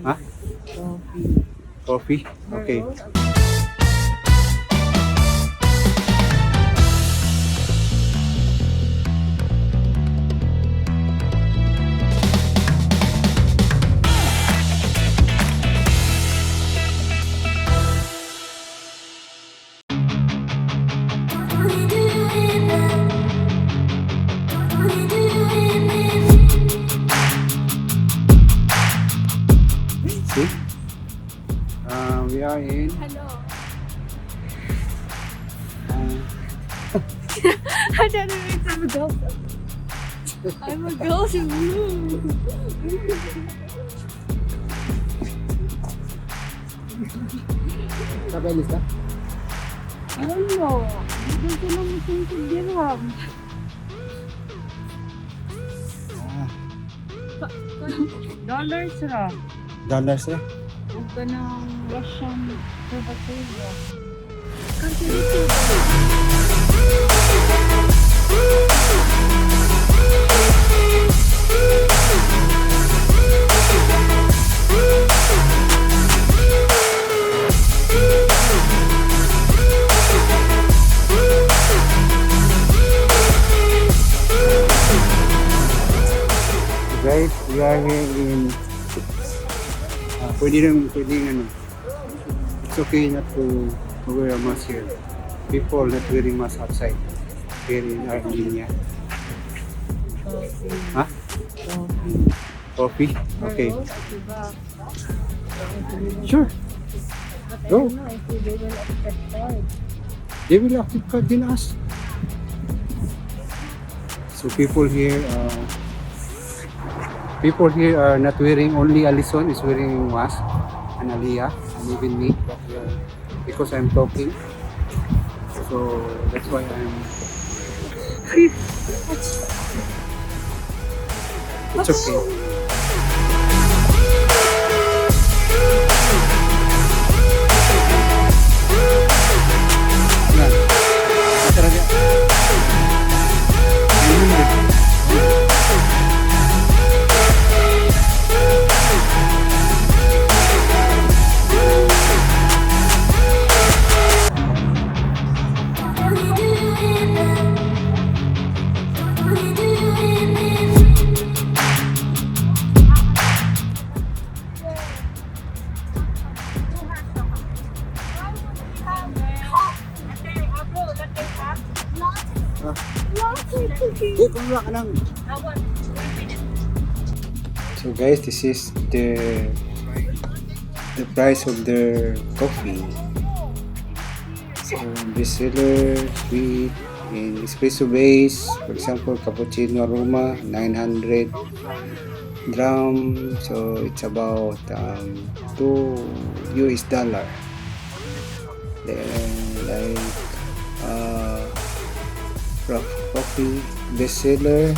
Huh? Coffee? Okay. See? We are in. Hello. Uh, I don't know if I'm a ghost. I'm a ghost in blue. Kabelis ka? I don't know. Hindi ko lang masintindihan. Dollars ra. Dollars eh? Huwag ka ng Russian Tuba-Tuba. Guys, we are here in pwede ano, it's okay not to wear a mask here. People not wearing mask outside here in Armenia. Huh? Coffee? Okay. Sure. Go. They will active card din us. So people here are not wearing, only Alison is wearing mask, and Aliyah, and even me, but because I'm talking, so that's why I'm. It's okay. Yan. Tara dia. So guys, this is the price of their coffee. So bestseller, sweet, in espresso base, for example, cappuccino aroma, 900 gram. So it's about $2 US. Then like rough coffee bestseller,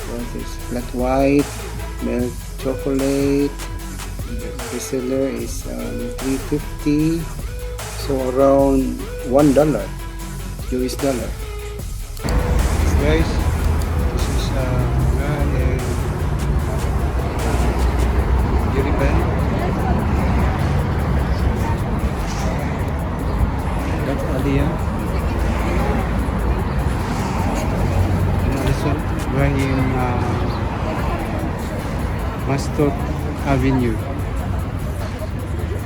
what is flat white milk chocolate, bestseller is $3.50, so around $1 US. Guys, this is Yuriban. That's Aliyah. We're in Mastot Avenue.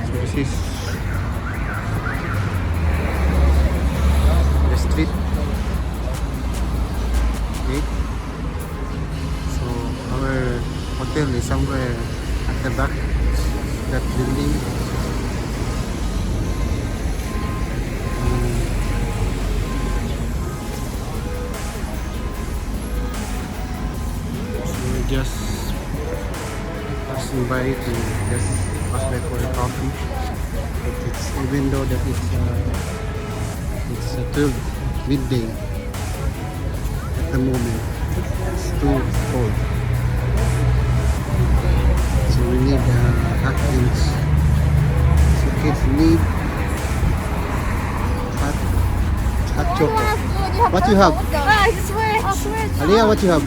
So this is the street. Okay. So our hotel is somewhere at the back, that building. Just passing by to just pass by for a coffee. But it's, even though that it's 12 midday at the moment, it's too cold. So we need hot drinks. So kids need hot chocolate. What you have? I swear. Aliyah, what you have?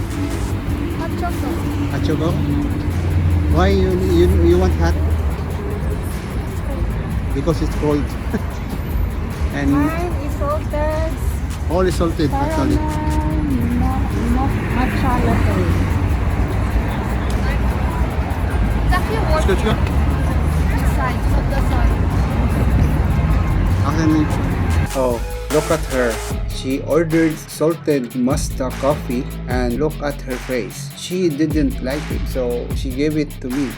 Hot chocolate. Hot chocolate? Why you want hot? Because it's cold. And Mine is salted. all is salted actually. Matcha latte. It's actually Let's go. this side, not the side. Oh, look at her. She ordered salted Masta coffee and look at her face. She didn't like it, so she gave it to me.